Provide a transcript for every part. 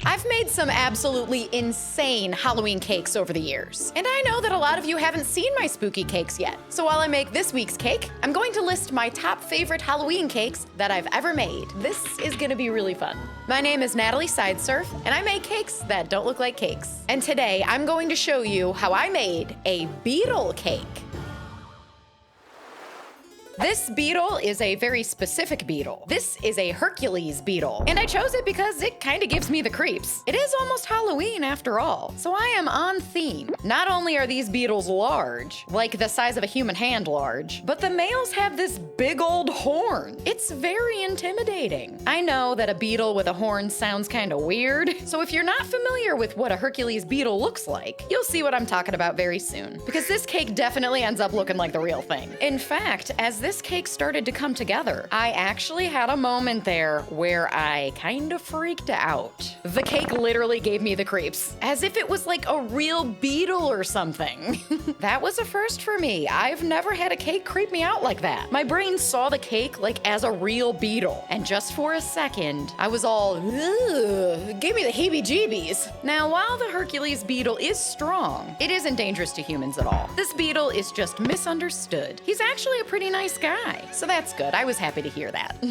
I've made some absolutely insane Halloween cakes over the years, and I know that a lot of you haven't seen my spooky cakes yet. So while I make this week's cake, I'm going to list my top favorite Halloween cakes that I've ever made. This is gonna be really fun. My name is Natalie Sideserf, and I make cakes that don't look like cakes. And today I'm going to show you how I made a beetle cake. This beetle is a very specific beetle. This is a Hercules beetle, and I chose it because it kind of gives me the creeps. It is almost Halloween after all, so I am on theme. Not only are these beetles large, like the size of a human hand large, but the males have this big old horn. It's very intimidating. I know that a beetle with a horn sounds kind of weird, so if you're not familiar with what a Hercules beetle looks like, you'll see what I'm talking about very soon, because this cake definitely ends up looking like the real thing. In fact, as this cake started to come together, I actually had a moment there where I kind of freaked out. The cake literally gave me the creeps, as if it was like a real beetle or something. That was a first for me. I've never had a cake creep me out like that. My brain saw the cake like as a real beetle, and just for a second, I was all, ugh, give me the heebie-jeebies. Now, while the Hercules beetle is strong, it isn't dangerous to humans at all. This beetle is just misunderstood. He's actually a pretty nice guy, so that's good. I was happy to hear that.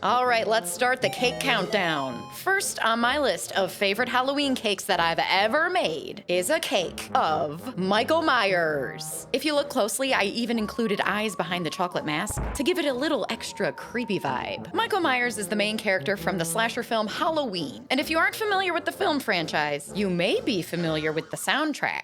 All right, let's start the cake countdown. First on my list of favorite Halloween cakes that I've ever made is a cake of Michael Myers. If you look closely, I even included eyes behind the chocolate mask to give it a little extra creepy vibe. Michael Myers is the main character from the slasher film Halloween, and if you aren't familiar with the film franchise, you may be familiar with the soundtrack.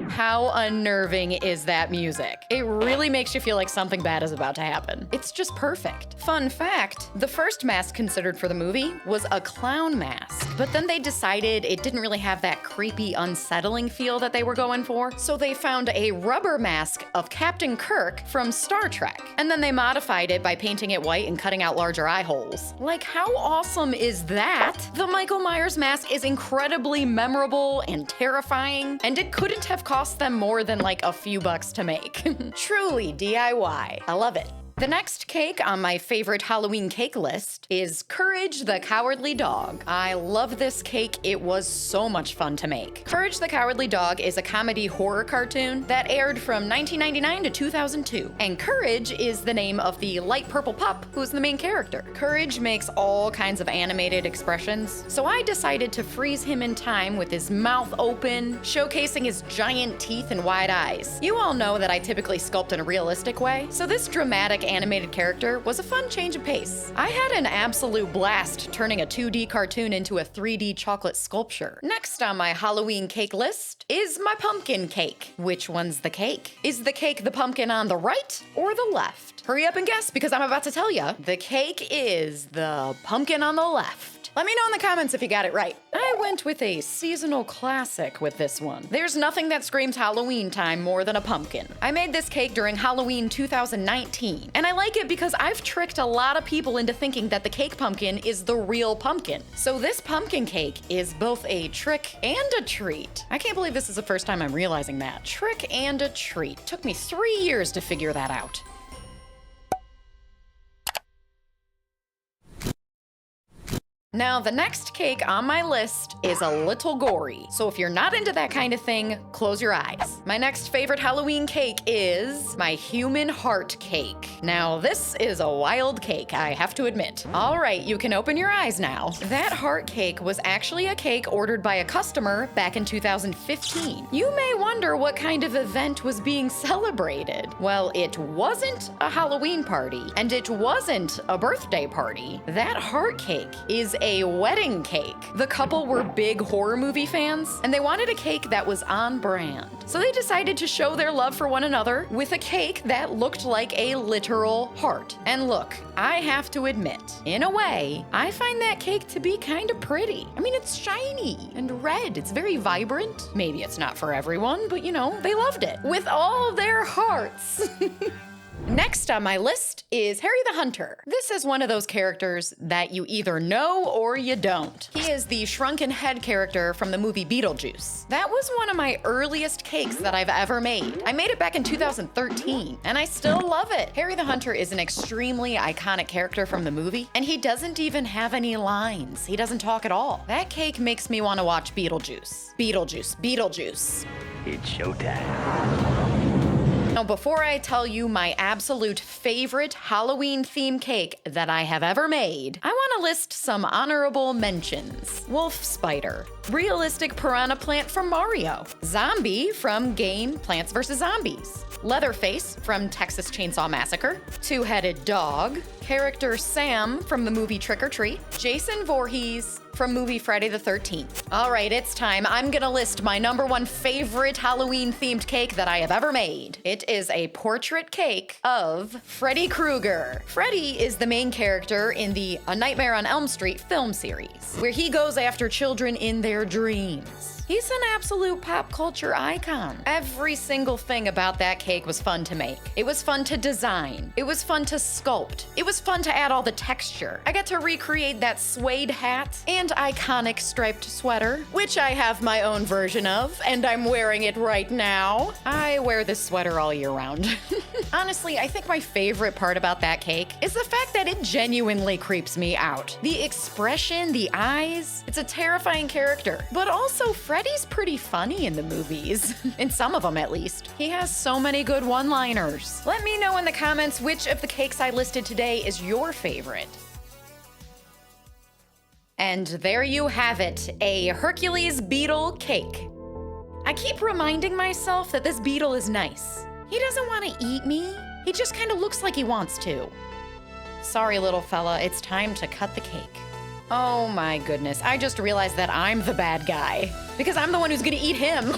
How unnerving is that music? It really makes you feel like something bad is about to happen. It's just perfect. Fun fact, the first mask considered for the movie was a clown mask, but then they decided it didn't really have that creepy, unsettling feel that they were going for, so they found a rubber mask of Captain Kirk from Star Trek, and then they modified it by painting it white and cutting out larger eye holes. Like, how awesome is that? The Michael Myers mask is incredibly memorable and terrifying, and it couldn't have cost them more than like a few bucks to make. Truly DIY. I love it. The next cake on my favorite Halloween cake list is Courage the Cowardly Dog. I love this cake. It was so much fun to make. Courage the Cowardly Dog is a comedy horror cartoon that aired from 1999 to 2002. And Courage is the name of the light purple pup who's the main character. Courage makes all kinds of animated expressions, so I decided to freeze him in time with his mouth open, showcasing his giant teeth and wide eyes. You all know that I typically sculpt in a realistic way, so this dramatic animated character was a fun change of pace. I had an absolute blast turning a 2D cartoon into a 3D chocolate sculpture. Next on my Halloween cake list is my pumpkin cake. Which one's the cake? Is the cake the pumpkin on the right or the left? Hurry up and guess, because I'm about to tell you. The cake is the pumpkin on the left. Let me know in the comments if you got it right. I went with a seasonal classic with this one. There's nothing that screams Halloween time more than a pumpkin. I made this cake during Halloween 2019, and I like it because I've tricked a lot of people into thinking that the cake pumpkin is the real pumpkin. So this pumpkin cake is both a trick and a treat. I can't believe this is the first time I'm realizing that. Trick and a treat. Took me 3 years to figure that out. Now, the next cake on my list is a little gory, so if you're not into that kind of thing, close your eyes. My next favorite Halloween cake is my human heart cake. Now, this is a wild cake, I have to admit. All right, you can open your eyes now. That heart cake was actually a cake ordered by a customer back in 2015. You may wonder what kind of event was being celebrated. Well, it wasn't a Halloween party, and it wasn't a birthday party. That heart cake is a wedding cake. The couple were big horror movie fans, and they wanted a cake that was on brand. So they decided to show their love for one another with a cake that looked like a literal heart. And look, I have to admit, in a way, I find that cake to be kind of pretty. I mean, it's shiny and red. It's very vibrant. Maybe it's not for everyone, but you know, they loved it with all their hearts. Next on my list is Harry the Hunter. This is one of those characters that you either know or you don't. He is the shrunken head character from the movie Beetlejuice. That was one of my earliest cakes that I've ever made. I made it back in 2013, and I still love it. Harry the Hunter is an extremely iconic character from the movie, and he doesn't even have any lines. He doesn't talk at all. That cake makes me want to watch Beetlejuice. Beetlejuice, Beetlejuice. It's showtime. Now, before I tell you my absolute favorite Halloween theme cake that I have ever made, I want to list some honorable mentions. Wolf Spider, realistic piranha plant from Mario, zombie from game Plants vs. Zombies, Leatherface from Texas Chainsaw Massacre, two-headed dog, character Sam from the movie Trick or Treat, Jason Voorhees from movie Friday the 13th. All right, it's time. I'm gonna list my #1 favorite Halloween-themed cake that I have ever made. It is a portrait cake of Freddy Krueger. Freddy is the main character in the A Nightmare on Elm Street film series, where he goes after children in their dreams. He's an absolute pop culture icon. Every single thing about that cake was fun to make. It was fun to design. It was fun to sculpt. It was fun to add all the texture. I got to recreate that suede hat and iconic striped sweater, which I have my own version of, and I'm wearing it right now. I wear this sweater all year round. Honestly, I think my favorite part about that cake is the fact that it genuinely creeps me out. The expression, the eyes, it's a terrifying character, but also Freddy's pretty funny in the movies. In some of them, at least. He has so many good one-liners. Let me know in the comments which of the cakes I listed today is your favorite. And there you have it, a Hercules beetle cake. I keep reminding myself that this beetle is nice. He doesn't want to eat me. He just kind of looks like he wants to. Sorry, little fella, it's time to cut the cake. Oh my goodness, I just realized that I'm the bad guy because I'm the one who's gonna eat him.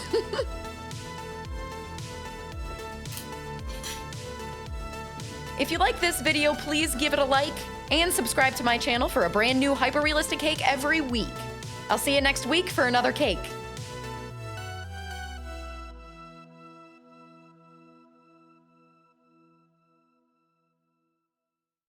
If you like this video, please give it a like and subscribe to my channel for a brand new hyper-realistic cake every week. I'll see you next week for another cake.